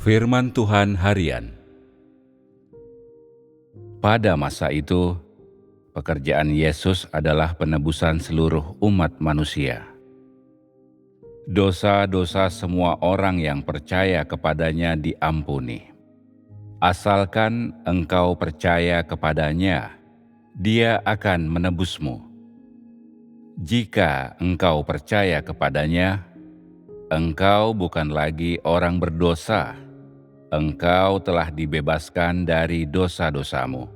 Firman Tuhan Harian. Pada masa itu, pekerjaan Yesus adalah penebusan seluruh umat manusia. Dosa-dosa semua orang yang percaya kepadanya diampuni. Asalkan engkau percaya kepadanya, Dia akan menebusmu. Jika engkau percaya kepadanya, engkau bukan lagi orang berdosa. Engkau telah dibebaskan dari dosa-dosamu.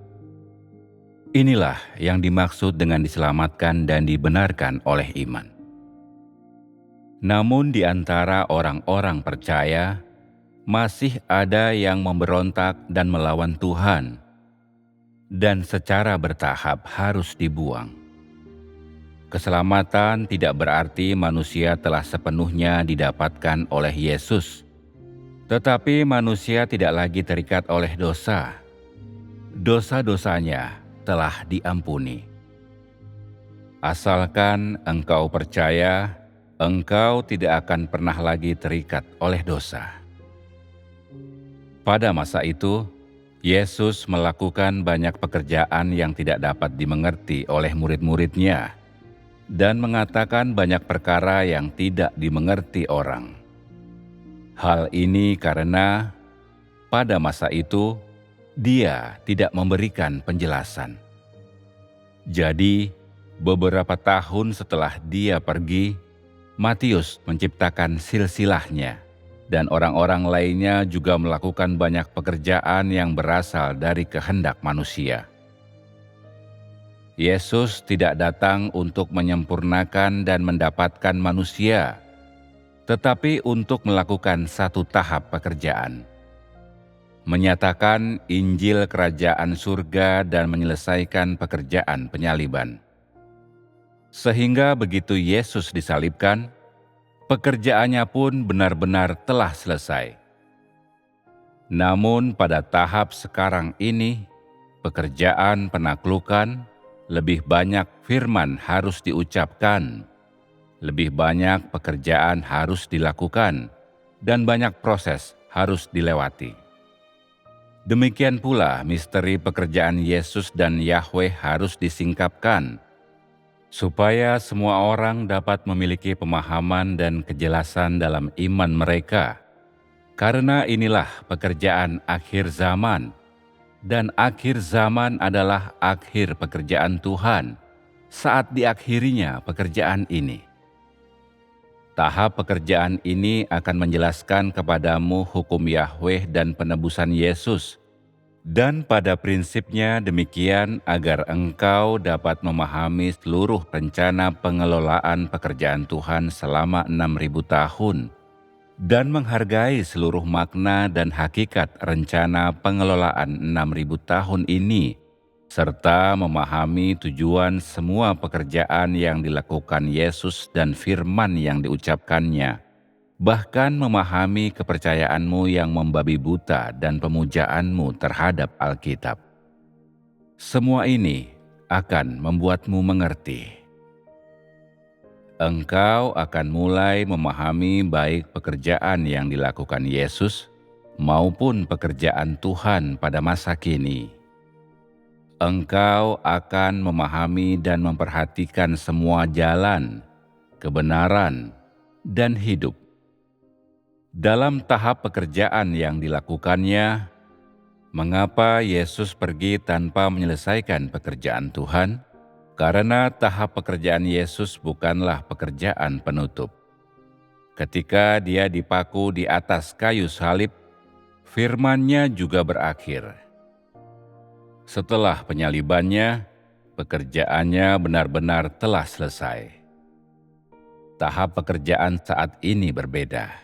Inilah yang dimaksud dengan diselamatkan dan dibenarkan oleh iman. Namun di antara orang-orang percaya, masih ada yang memberontak dan melawan Tuhan, dan secara bertahap harus dibuang. Keselamatan tidak berarti manusia telah sepenuhnya didapatkan oleh Yesus, tetapi manusia tidak lagi terikat oleh dosa. Dosa-dosanya telah diampuni. Asalkan engkau percaya, engkau tidak akan pernah lagi terikat oleh dosa. Pada masa itu, Yesus melakukan banyak pekerjaan yang tidak dapat dimengerti oleh murid-muridnya dan mengatakan banyak perkara yang tidak dimengerti orang. Hal ini karena pada masa itu Dia tidak memberikan penjelasan. Jadi, beberapa tahun setelah Dia pergi, Matius menciptakan silsilahnya, dan orang-orang lainnya juga melakukan banyak pekerjaan yang berasal dari kehendak manusia. Yesus tidak datang untuk menyempurnakan dan mendapatkan manusia, tetapi untuk melakukan satu tahap pekerjaan. Menyatakan Injil Kerajaan Surga dan menyelesaikan pekerjaan penyaliban. Sehingga begitu Yesus disalibkan, pekerjaannya pun benar-benar telah selesai. Namun pada tahap sekarang ini, pekerjaan penaklukan, lebih banyak firman harus diucapkan, lebih banyak pekerjaan harus dilakukan, dan banyak proses harus dilewati. Demikian pula misteri pekerjaan Yesus dan Yahweh harus disingkapkan, supaya semua orang dapat memiliki pemahaman dan kejelasan dalam iman mereka. Karena inilah pekerjaan akhir zaman, dan akhir zaman adalah akhir pekerjaan Tuhan, saat diakhirinya pekerjaan ini. Tahap pekerjaan ini akan menjelaskan kepadamu hukum Yahweh dan penebusan Yesus, dan pada prinsipnya demikian agar engkau dapat memahami seluruh rencana pengelolaan pekerjaan Tuhan selama 6.000 tahun, dan menghargai seluruh makna dan hakikat rencana pengelolaan 6.000 tahun ini, serta memahami tujuan semua pekerjaan yang dilakukan Yesus dan firman yang diucapkannya, bahkan memahami kepercayaanmu yang membabi buta dan pemujaanmu terhadap Alkitab. Semua ini akan membuatmu mengerti. Engkau akan mulai memahami baik pekerjaan yang dilakukan Yesus maupun pekerjaan Tuhan pada masa kini. Engkau akan memahami dan memperhatikan semua jalan, kebenaran, dan hidup. Dalam tahap pekerjaan yang dilakukannya, mengapa Yesus pergi tanpa menyelesaikan pekerjaan Tuhan? Karena tahap pekerjaan Yesus bukanlah pekerjaan penutup. Ketika Dia dipaku di atas kayu salib, firman-Nya juga berakhir. Setelah penyalibannya, pekerjaannya benar-benar telah selesai. Tahap pekerjaan saat ini berbeda.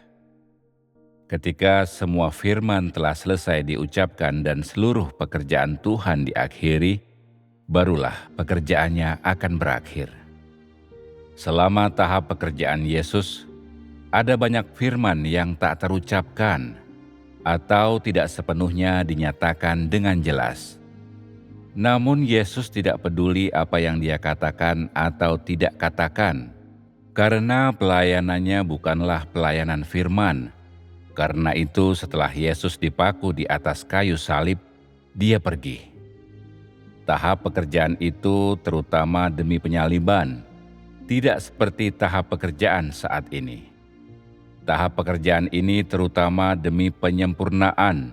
Ketika semua firman telah selesai diucapkan dan seluruh pekerjaan Tuhan diakhiri, barulah pekerjaannya akan berakhir. Selama tahap pekerjaan Yesus, ada banyak firman yang tak terucapkan atau tidak sepenuhnya dinyatakan dengan jelas. Namun Yesus tidak peduli apa yang Dia katakan atau tidak katakan, karena pelayanannya bukanlah pelayanan firman, Karena itu setelah Yesus dipaku di atas kayu salib, dia pergi. Tahap pekerjaan itu terutama demi penyaliban, tidak seperti tahap pekerjaan saat ini. Tahap pekerjaan ini terutama demi penyempurnaan,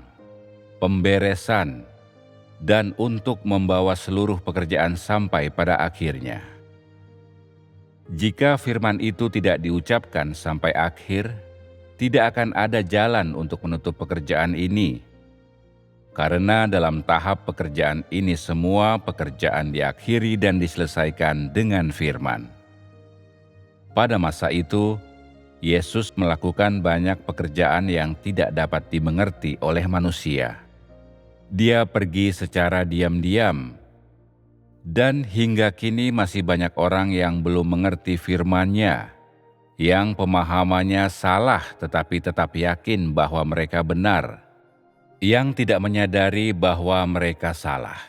pemberesan, dan untuk membawa seluruh pekerjaan sampai pada akhirnya. Jika firman itu tidak diucapkan sampai akhir, tidak akan ada jalan untuk menutup pekerjaan ini. Karena dalam tahap pekerjaan ini semua pekerjaan diakhiri dan diselesaikan dengan firman. Pada masa itu, Yesus melakukan banyak pekerjaan yang tidak dapat dimengerti oleh manusia. Dia pergi secara diam-diam, dan hingga kini masih banyak orang yang belum mengerti firman-Nya, yang pemahamannya salah tetapi tetap yakin bahwa mereka benar, yang tidak menyadari bahwa mereka salah.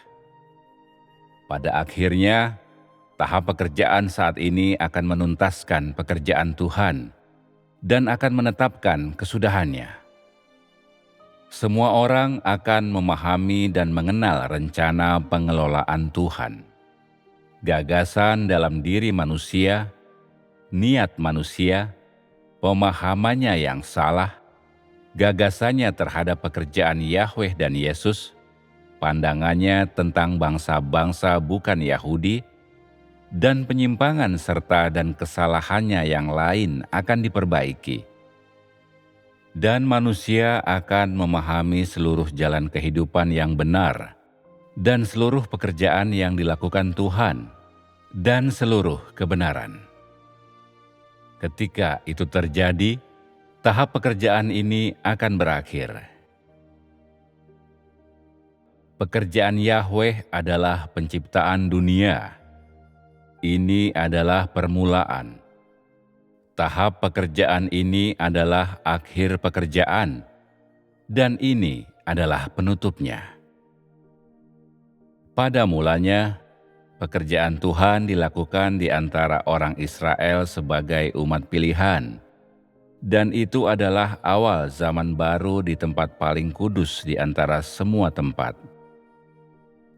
Pada akhirnya, tahap pekerjaan saat ini akan menuntaskan pekerjaan Tuhan dan akan menetapkan kesudahannya. Semua orang akan memahami dan mengenal rencana pengelolaan Tuhan. Gagasan dalam diri manusia, niat manusia, pemahamannya yang salah, gagasannya terhadap pekerjaan Yahweh dan Yesus, pandangannya tentang bangsa-bangsa bukan Yahudi, dan penyimpangan serta dan kesalahannya yang lain akan diperbaiki. Dan manusia akan memahami seluruh jalan kehidupan yang benar, dan seluruh pekerjaan yang dilakukan Tuhan, dan seluruh kebenaran. Ketika itu terjadi, tahap pekerjaan ini akan berakhir. Pekerjaan Yahweh adalah penciptaan dunia. Ini adalah permulaan. Tahap pekerjaan ini adalah akhir pekerjaan, dan ini adalah penutupnya. Pada mulanya, pekerjaan Tuhan dilakukan di antara orang Israel sebagai umat pilihan, dan itu adalah awal zaman baru di tempat paling kudus di antara semua tempat.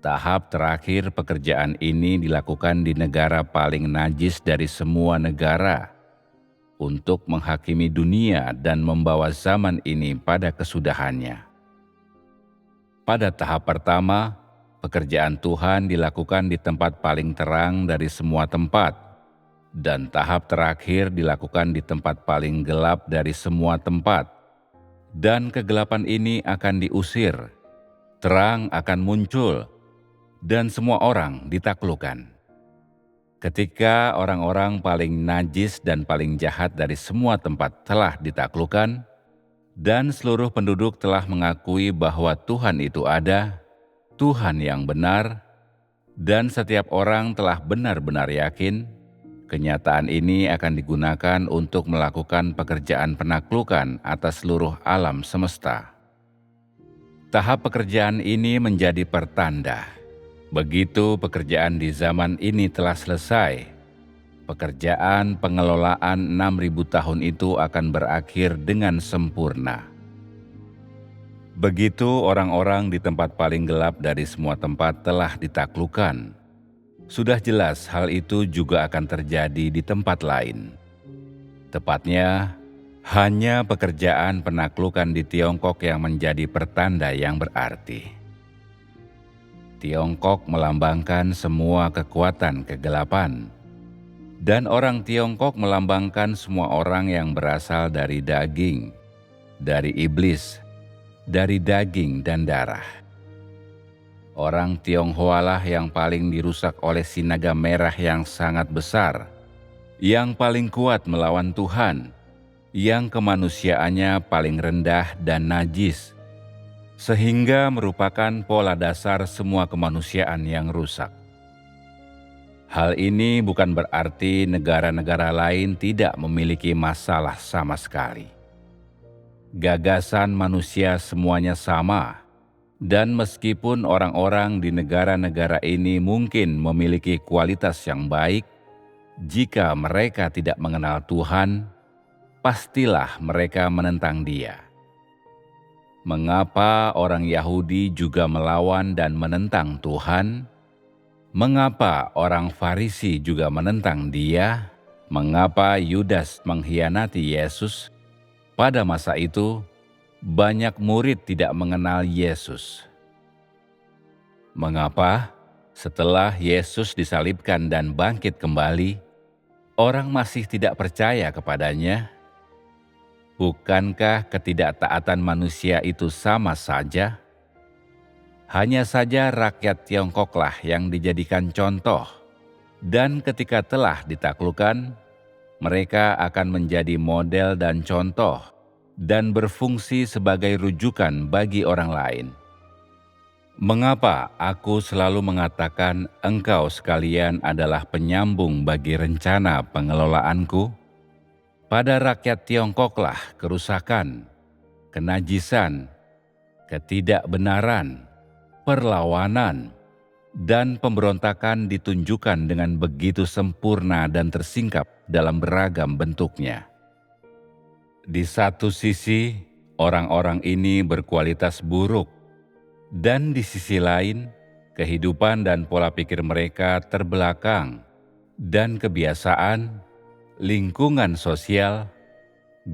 Tahap terakhir pekerjaan ini dilakukan di negara paling najis dari semua negara, untuk menghakimi dunia dan membawa zaman ini pada kesudahannya. Pada tahap pertama, pekerjaan Tuhan dilakukan di tempat paling terang dari semua tempat, dan tahap terakhir dilakukan di tempat paling gelap dari semua tempat. Dan kegelapan ini akan diusir, terang akan muncul, dan semua orang ditaklukkan. Ketika orang-orang paling najis dan paling jahat dari semua tempat telah ditaklukkan, dan seluruh penduduk telah mengakui bahwa Tuhan itu ada, Tuhan yang benar, dan setiap orang telah benar-benar yakin, kenyataan ini akan digunakan untuk melakukan pekerjaan penaklukan atas seluruh alam semesta. Tahap pekerjaan ini menjadi pertanda. Begitu pekerjaan di zaman ini telah selesai, pekerjaan pengelolaan 6.000 tahun itu akan berakhir dengan sempurna. Begitu orang-orang di tempat paling gelap dari semua tempat telah ditaklukkan, sudah jelas hal itu juga akan terjadi di tempat lain. Tepatnya, hanya pekerjaan penaklukan di Tiongkok yang menjadi pertanda yang berarti. Tiongkok melambangkan semua kekuatan kegelapan, dan orang Tiongkok melambangkan semua orang yang berasal dari daging, dari iblis, dari daging dan darah. Orang Tionghoa lah yang paling dirusak oleh si naga merah yang sangat besar, yang paling kuat melawan Tuhan, yang kemanusiaannya paling rendah dan najis, sehingga merupakan pola dasar semua kemanusiaan yang rusak. Hal ini bukan berarti negara-negara lain tidak memiliki masalah sama sekali. Gagasan manusia semuanya sama, dan meskipun orang-orang di negara-negara ini mungkin memiliki kualitas yang baik, jika mereka tidak mengenal Tuhan, pastilah mereka menentang Dia. Mengapa orang Yahudi juga melawan dan menentang Tuhan? Mengapa orang Farisi juga menentang Dia? Mengapa Yudas mengkhianati Yesus? Pada masa itu, banyak murid tidak mengenal Yesus. Mengapa setelah Yesus disalibkan dan bangkit kembali, orang masih tidak percaya kepadanya? Bukankah ketidaktaatan manusia itu sama saja? Hanya saja rakyat Tiongkoklah yang dijadikan contoh, dan ketika telah ditaklukkan, mereka akan menjadi model dan contoh, dan berfungsi sebagai rujukan bagi orang lain. Mengapa aku selalu mengatakan engkau sekalian adalah penyambung bagi rencana pengelolaanku? Pada rakyat Tiongkoklah kerusakan, kenajisan, ketidakbenaran, perlawanan, dan pemberontakan ditunjukkan dengan begitu sempurna dan tersingkap dalam beragam bentuknya. Di satu sisi, orang-orang ini berkualitas buruk, dan di sisi lain, kehidupan dan pola pikir mereka terbelakang, dan kebiasaan, lingkungan sosial,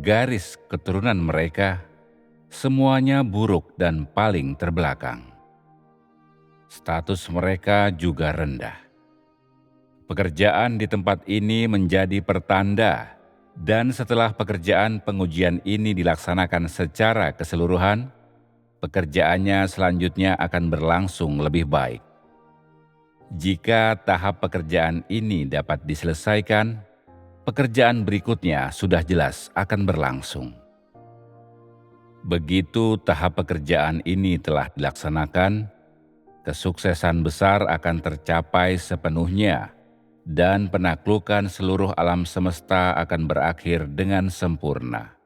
garis keturunan mereka, semuanya buruk dan paling terbelakang. Status mereka juga rendah. Pekerjaan di tempat ini menjadi pertanda, dan setelah pekerjaan pengujian ini dilaksanakan secara keseluruhan, pekerjaannya selanjutnya akan berlangsung lebih baik. Jika tahap pekerjaan ini dapat diselesaikan, pekerjaan berikutnya sudah jelas akan berlangsung. Begitu tahap pekerjaan ini telah dilaksanakan, kesuksesan besar akan tercapai sepenuhnya, dan penaklukan seluruh alam semesta akan berakhir dengan sempurna.